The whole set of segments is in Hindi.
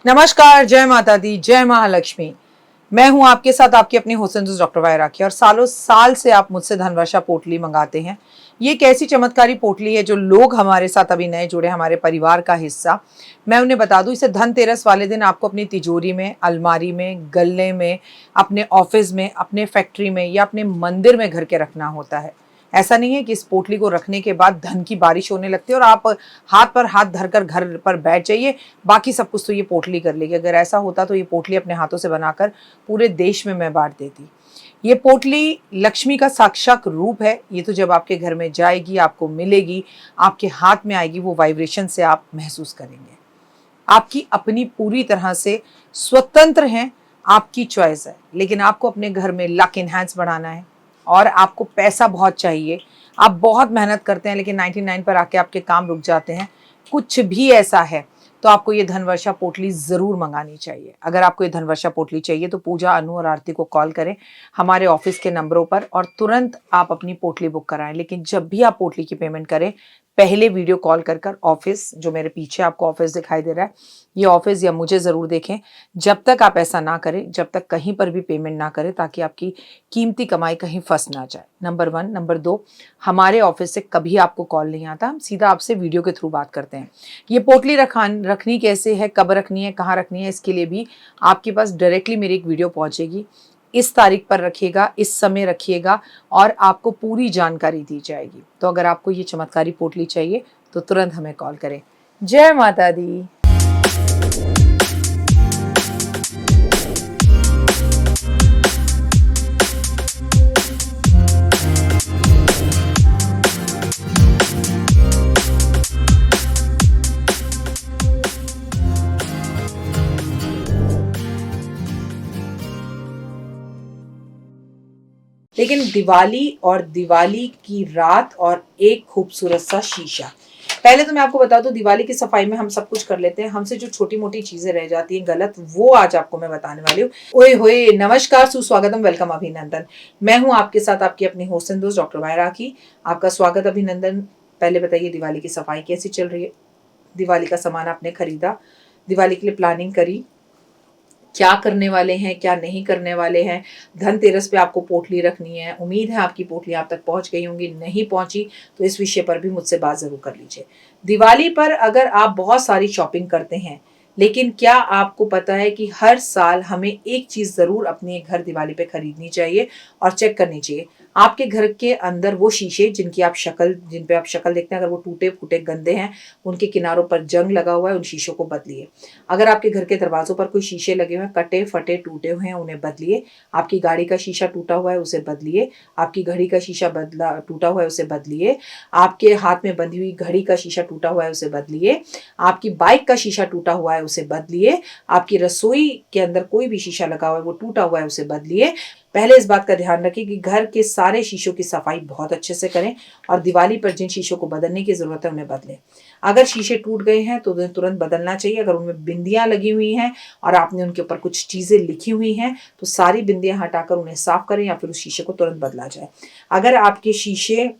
नमस्कार, जय माता दी, जय महालक्ष्मी। मैं हूं आपके साथ आपकी अपनी हुसैन दोस्त डॉक्टर वायरा की। और सालों साल से आप मुझसे धनवर्षा पोटली मंगाते हैं। ये एक ऐसी चमत्कारी पोटली है जो लोग हमारे साथ अभी नए जुड़े, हमारे परिवार का हिस्सा। मैं उन्हें बता दूं, इसे धनतेरस वाले दिन आपको अपनी तिजोरी में, अलमारी में, गल्ले में, अपने ऑफिस में, अपने फैक्ट्री में या अपने मंदिर में घर के रखना होता है। ऐसा नहीं है कि इस पोटली को रखने के बाद धन की बारिश होने लगती है और आप हाथ पर हाथ धरकर घर पर बैठ जाइए, बाकी सब कुछ तो ये पोटली कर लेगी। अगर ऐसा होता तो ये पोटली अपने हाथों से बनाकर पूरे देश में मैं बांट देती। ये पोटली लक्ष्मी का साक्षात रूप है। ये तो जब आपके घर में जाएगी, आपको मिलेगी, आपके हाथ में आएगी, वो वाइब्रेशन से आप महसूस करेंगे। आपकी अपनी पूरी तरह से स्वतंत्र हैं, आपकी चॉइस है। लेकिन आपको अपने घर में लक इनहैंस बढ़ाना है और आपको पैसा बहुत चाहिए। आप बहुत मेहनत करते हैं लेकिन 99 पर आके आपके काम रुक जाते हैं। कुछ भी ऐसा है तो आपको ये धनवर्षा पोटली ज़रूर मंगानी चाहिए। अगर आपको ये धनवर्षा पोटली चाहिए तो पूजा, अनु और आरती को कॉल करें हमारे ऑफिस के नंबरों पर और तुरंत आप अपनी पोटली बुक कराएं। लेकिन जब भी आप पोटली की पेमेंट करें, पहले वीडियो कॉल कर ऑफिस, जो मेरे पीछे आपको ऑफिस दिखाई दे रहा है, ये ऑफिस या मुझे ज़रूर देखें। जब तक आप ऐसा ना करें, जब तक कहीं पर भी पेमेंट ना करें, ताकि आपकी कीमती कमाई कहीं फंस ना जाए। नंबर 1। नंबर 2, हमारे ऑफिस से कभी आपको कॉल नहीं आता, हम सीधा आपसे वीडियो के थ्रू बात करते हैं। ये पोटली रखनी कैसे है, कब रखनी है, कहाँ रखनी है, इसके लिए भी आपके पास डायरेक्टली मेरी एक वीडियो पहुँचेगी। इस तारीख पर रखिएगा, इस समय रखिएगा और आपको पूरी जानकारी दी जाएगी। तो अगर आपको ये चमत्कारी पोटली चाहिए तो तुरंत हमें कॉल करें। जय माता दी। लेकिन दिवाली और दिवाली की रात और एक खूबसूरत सा शीशा। पहले तो मैं आपको बता दूं, दिवाली की सफाई में हम सब कुछ कर लेते हैं, हमसे जो छोटी मोटी चीजें रह जाती हैं गलत, वो आज आपको मैं बताने वाली हूँ। ओए होए, नमस्कार, सुस्वागतम, वेलकम, अभिनंदन। मैं हूँ आपके साथ आपकी अपनी होस्ट एंड दोस्त डॉक्टर वायरा की। आपका स्वागत, अभिनंदन। पहले बताइए, दिवाली की सफाई कैसी चल रही है? दिवाली का सामान आपने खरीदा? दिवाली के लिए प्लानिंग करी? क्या करने वाले हैं, क्या नहीं करने वाले हैं? धनतेरस पे आपको पोटली रखनी है। उम्मीद है आपकी पोटली आप तक पहुंच गई होंगी। नहीं पहुंची तो इस विषय पर भी मुझसे बात जरूर कर लीजिए। दिवाली पर अगर आप बहुत सारी शॉपिंग करते हैं, लेकिन क्या आपको पता है कि हर साल हमें एक चीज जरूर अपने घर दिवाली पे खरीदनी चाहिए और चेक करनी चाहिए। आपके घर के अंदर वो शीशे जिन पे आप शक्ल देखते हैं, अगर वो टूटे फूटे गंदे हैं, उनके किनारों पर जंग लगा हुआ है, उन शीशों को बदलिए। अगर आपके घर के दरवाजों पर कोई शीशे लगे हुए हैं, कटे फटे टूटे हुए हैं, उन्हें बदलिए। आपकी गाड़ी का शीशा टूटा हुआ है, उसे बदलिए। आपकी घड़ी का शीशा टूटा हुआ है, उसे बदलिए। आपके हाथ में बंधी हुई घड़ी का शीशा टूटा हुआ है, उसे बदलिए। आपकी बाइक का शीशा टूटा हुआ है, उसे बदलिए। आपकी रसोई के अंदर कोई भी शीशा लगा हुआ है, वो टूटा हुआ है, उसे बदलिए। पहले इस बात का ध्यान रखिए कि घर के सारे शीशों की सफाई बहुत अच्छे से करें और दिवाली पर जिन शीशों को बदलने की जरूरत है उन्हें बदलें। अगर शीशे टूट गए हैं तो उन्हें तुरंत बदलना चाहिए। अगर उनमें बिंदियां लगी हुई हैं और आपने उनके ऊपर कुछ चीजें लिखी हुई हैं तो सारी बिंदियां हटाकर उन्हें साफ करें या फिर उस शीशे को तुरंत बदला जाए। अगर आपके शीशे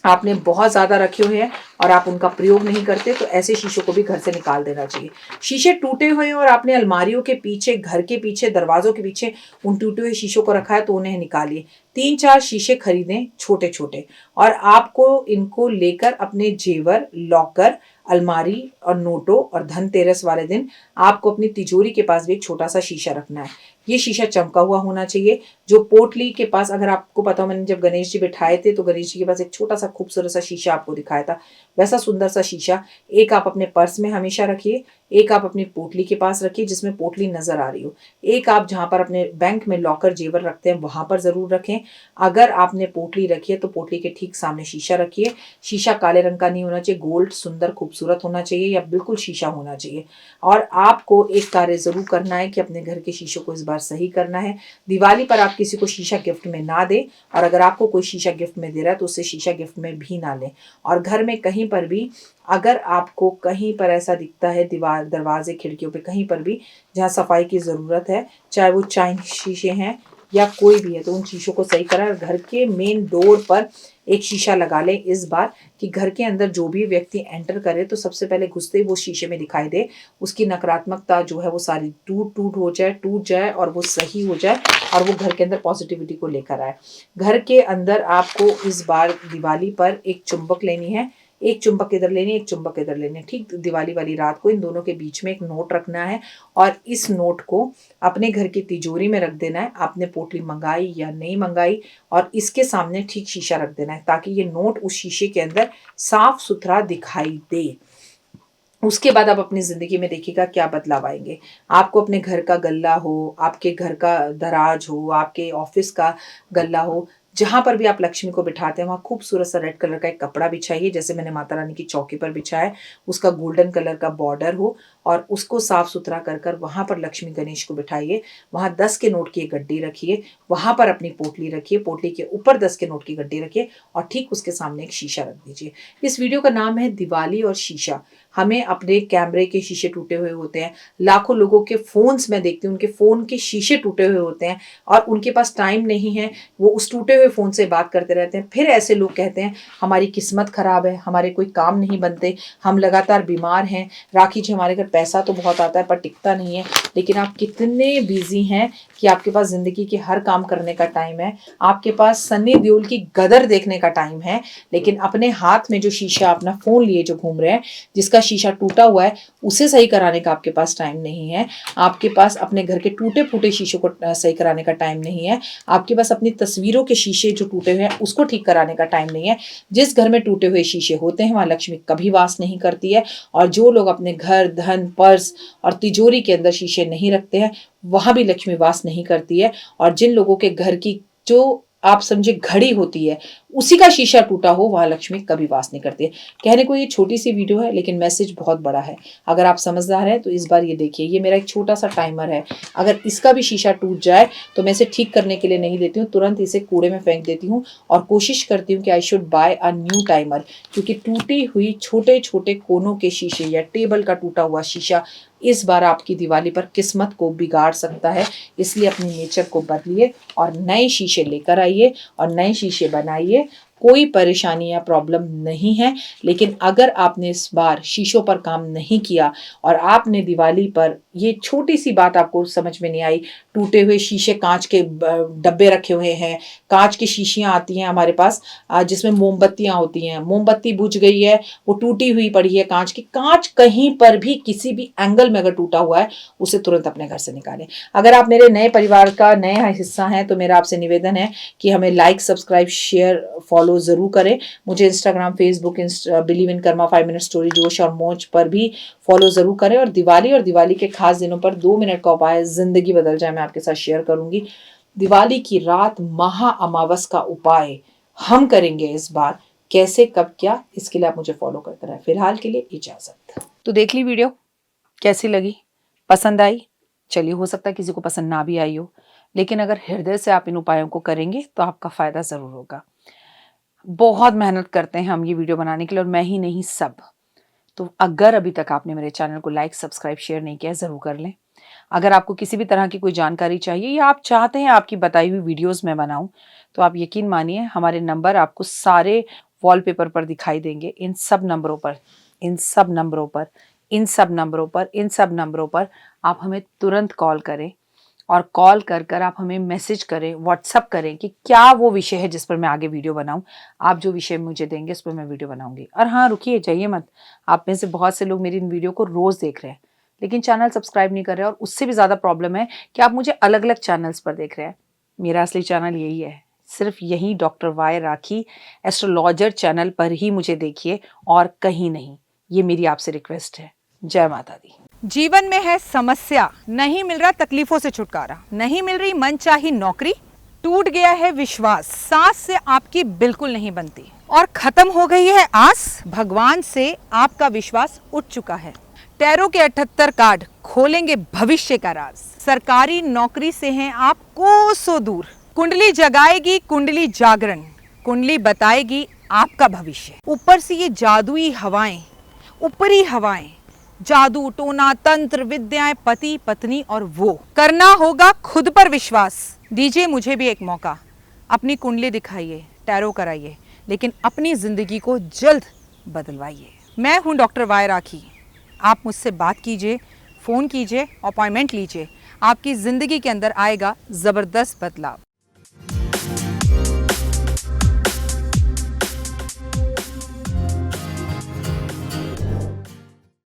आपने बहुत ज़्यादा रखे हुए हैं और आप उनका प्रयोग नहीं करते तो ऐसे शीशों को भी घर से निकाल देना चाहिए। शीशे टूटे हुए हैं और आपने अलमारियों के पीछे, घर के पीछे, दरवाजों के पीछे उन टूटे हुए शीशों को रखा है तो उन्हें निकालिए। 3-4 शीशे खरीदें, छोटे छोटे, और आपको इनको लेकर अपने जेवर, लॉकर, अलमारी और नोटों और धनतेरस वाले दिन आपको अपनी तिजोरी के पास भी एक छोटा सा शीशा रखना है। ये शीशा चमका हुआ होना चाहिए। जो पोटली के पास, अगर आपको पता हो, मैंने जब गणेश जी बिठाए थे तो गणेश जी के पास एक छोटा सा खूबसूरत सा शीशा आपको दिखाया था, वैसा सुंदर सा शीशा एक आप अपने पर्स में हमेशा रखिए, एक आप अपनी पोटली के पास रखिए जिसमें पोटली नजर आ रही हो, एक आप जहां पर अपने बैंक में लॉकर जेवर रखते हैं वहां पर जरूर रखें। अगर आपने पोटली रखी है तो पोटली के ठीक सामने शीशा रखिए। शीशा काले रंग का नहीं होना चाहिए, गोल्ड सुंदर खूबसूरत होना चाहिए या बिल्कुल शीशा होना चाहिए। और आपको एक कार्य जरूर करना है कि अपने घर के शीशों को इस बार सही करना है। दिवाली पर आप किसी को शीशा गिफ्ट में ना दें, और अगर आपको कोई शीशा गिफ्ट में दे रहा है तो उससे शीशा गिफ्ट में भी ना लें। और घर में कहीं पर भी अगर आपको कहीं पर ऐसा दिखता है, दीवार, दरवाजे, खिड़कियों पे कहीं पर भी जहाँ सफाई की ज़रूरत है, चाहे वो चाइनीज शीशे हैं, या कोई भी है तो उन शीशों को सही करें। घर के मेन डोर पर एक शीशा लगा लें इस बार कि घर के अंदर जो भी व्यक्ति एंटर करे तो सबसे पहले घुसते ही वो शीशे में दिखाई दे, उसकी नकारात्मकता जो है वो सारी टूट जाए और वो सही हो जाए और वो घर के अंदर पॉजिटिविटी को लेकर आए। घर के अंदर आपको इस बार दिवाली पर एक चुंबक लेनी है, एक चुंबक इधर लेनी है, एक चुंबक इधर लेनी है। ठीक दिवाली वाली रात को इन दोनों के बीच में एक नोट रखना है और इस नोट को अपने घर की तिजोरी में रख देना है। आपने पोटली मंगाई या नहीं मंगाई और इसके सामने ठीक शीशा रख देना है ताकि ये नोट उस शीशे के अंदर साफ सुथरा दिखाई दे। उसके बाद आप अपनी ज़िंदगी में देखिएगा क्या बदलाव आएंगे। आपको अपने घर का गल्ला हो, आपके घर का दराज हो, आपके ऑफिस का गल्ला हो, जहाँ पर भी आप लक्ष्मी को बिठाते हैं वहाँ खूबसूरत सा रेड कलर का एक कपड़ा बिछाइए, जैसे मैंने माता रानी की चौकी पर बिछाया, उसका गोल्डन कलर का बॉर्डर हो और उसको साफ सुथरा कर कर वहाँ पर लक्ष्मी गणेश को बिठाइए। वहाँ 10 के नोट की एक गड्डी रखिए, वहाँ पर अपनी पोटली रखिए, पोटली के ऊपर 10 के नोट की गड्डी रखिए और ठीक उसके सामने एक शीशा रख दीजिए। इस वीडियो का नाम है दिवाली और शीशा। हमें अपने कैमरे के शीशे टूटे हुए होते हैं, लाखों लोगों के फोन्स में देखती हूँ उनके फ़ोन के शीशे टूटे हुए होते हैं और उनके पास टाइम नहीं है, वो उस टूटे हुए फ़ोन से बात करते रहते हैं। फिर ऐसे लोग कहते हैं हमारी किस्मत ख़राब है, हमारे कोई काम नहीं बनते, हम लगातार बीमार हैं, राखी जी हमारे घर पैसा तो बहुत आता है पर टिकता नहीं है। लेकिन आप कितने बिजी हैं कि आपके पास ज़िंदगी के हर काम करने का टाइम है, आपके पास सन्नी देओल की गदर देखने का टाइम है, लेकिन अपने हाथ में जो शीशा अपना फ़ोन लिए जो घूम रहे हैं, जिसका शीशा टूटा हुआ है उसे सही कराने का आपके पास टाइम नहीं है। आपके पास अपने घर के टूटे फूटे शीशों को सही कराने का टाइम नहीं है। आपके पास अपनी तस्वीरों के शीशे जो टूटे हुए हैं उसको ठीक कराने का टाइम नहीं है। जिस घर में टूटे हुए शीशे होते हैं वहाँ लक्ष्मी कभी वास नहीं करती है और जो लोग अपने घर, धन, पर्स और तिजोरी के अंदर शीशे नहीं रखते हैं वहाँ भी लक्ष्मी वास नहीं करती है। और जिन लोगों के घर की जो आप समझे घड़ी होती है उसी का शीशा टूटा हो वहाँ लक्ष्मी कभी वास नहीं करती है। कहने को ये छोटी सी वीडियो है लेकिन मैसेज बहुत बड़ा है। अगर आप समझदार हैं तो इस बार ये देखिए, ये मेरा एक छोटा सा टाइमर है, अगर इसका भी शीशा टूट जाए तो मैं इसे ठीक करने के लिए नहीं देती हूँ, तुरंत इसे कूड़े में फेंक देती हूँ और कोशिश करती हूँ कि I should buy a new timer, क्योंकि टूटी हुई छोटे छोटे कोनों के शीशे या टेबल का टूटा हुआ शीशा इस बार आपकी दिवाली पर किस्मत को बिगाड़ सकता है। इसलिए अपनी नेचर को बदलिए और नए शीशे लेकर आइए और नए शीशे बनाइए। कोई परेशानी या प्रॉब्लम नहीं है, लेकिन अगर आपने इस बार शीशों पर काम नहीं किया और आपने दिवाली पर ये छोटी सी बात आपको समझ में नहीं आई, टूटे हुए शीशे, कांच के डब्बे रखे हुए हैं, कांच की शीशियां आती हैं हमारे पास जिसमें मोमबत्तियां होती हैं, मोमबत्ती बुझ गई है, वो टूटी हुई पड़ी है कांच की, कांच कहीं पर भी किसी भी एंगल में अगर टूटा हुआ है उसे तुरंत अपने घर से निकालें। अगर आप मेरे नए परिवार का नया हिस्सा हैं तो मेरा आपसे निवेदन है कि हमें लाइक, सब्सक्राइब, शेयर, फॉलो जरूर करें। मुझे Instagram, Facebook, believe in Karma, 5 minute story, जोश और मौज पर भी फॉलो जरूर करें। और दिवाली के खास दिनों पर 2 मिनट का उपाय जिंदगी बदल जाए मैं आपके साथ शेयर करूंगी। दिवाली की रात महा अमावस का उपाय हम करेंगे इस बार, कैसे कब क्या, इसके लिए आप मुझे फॉलो करते रहें। फिलहाल के लिए इजाजत। तो देख ली वीडियो, कैसी लगी, पसंद आई? चलिए, हो सकता है किसी को पसंद ना भी आई हो, लेकिन अगर हृदय से आप इन उपायों को करेंगे तो आपका फायदा जरूर होगा। बहुत मेहनत करते हैं हम ये वीडियो बनाने के लिए, और मैं ही नहीं सब। तो अगर अभी तक आपने मेरे चैनल को लाइक, सब्सक्राइब, शेयर नहीं किया, ज़रूर कर लें। अगर आपको किसी भी तरह की कोई जानकारी चाहिए या आप चाहते हैं आपकी बताई हुई वीडियोस मैं बनाऊं, तो आप यकीन मानिए हमारे नंबर आपको सारे वॉलपेपर पर दिखाई देंगे। इन सब नंबरों पर, इन सब नंबरों पर, इन सब नंबरों पर, इन सब नंबरों पर आप हमें तुरंत कॉल करें और कॉल कर कर आप हमें मैसेज करें, व्हाट्सअप करें कि क्या वो विषय है जिस पर मैं आगे वीडियो बनाऊं। आप जो विषय मुझे देंगे उस पर मैं वीडियो बनाऊंगी। और हाँ, रुकिए, जाइए मत। आप में से बहुत से लोग मेरी इन वीडियो को रोज़ देख रहे हैं लेकिन चैनल सब्सक्राइब नहीं कर रहे हैं, और उससे भी ज़्यादा प्रॉब्लम है कि आप मुझे अलग अलग चैनल्स पर देख रहे हैं। मेरा असली चैनल यही है, सिर्फ यही डॉक्टर वाई राखी एस्ट्रोलॉजर चैनल पर ही मुझे देखिए और कहीं नहीं। ये मेरी आपसे रिक्वेस्ट है। जय माता दी। जीवन में है समस्या, नहीं मिल रहा तकलीफों से छुटकारा, नहीं मिल रही मनचाही नौकरी, टूट गया है विश्वास, सांस से आपकी बिल्कुल नहीं बनती और खत्म हो गई है आस, भगवान से आपका विश्वास उठ चुका है। टैरो के 78 कार्ड खोलेंगे भविष्य का राज। सरकारी नौकरी से हैं आप कोसों दूर, कुंडली जगाएगी कुंडली जागरण, कुंडली बताएगी आपका भविष्य। ऊपर से ये जादुई हवाएं, ऊपरी हवाएं जादू टोना तंत्र विद्याएं, पति पत्नी और वो। करना होगा खुद पर विश्वास। दीजिए मुझे भी एक मौका, अपनी कुंडली दिखाइए, टैरो कराइए, लेकिन अपनी जिंदगी को जल्द बदलवाइए। मैं हूं डॉक्टर वाई राखी। आप मुझसे बात कीजिए, फ़ोन कीजिए, अपॉइंटमेंट लीजिए। आपकी ज़िंदगी के अंदर आएगा ज़बरदस्त बदलाव।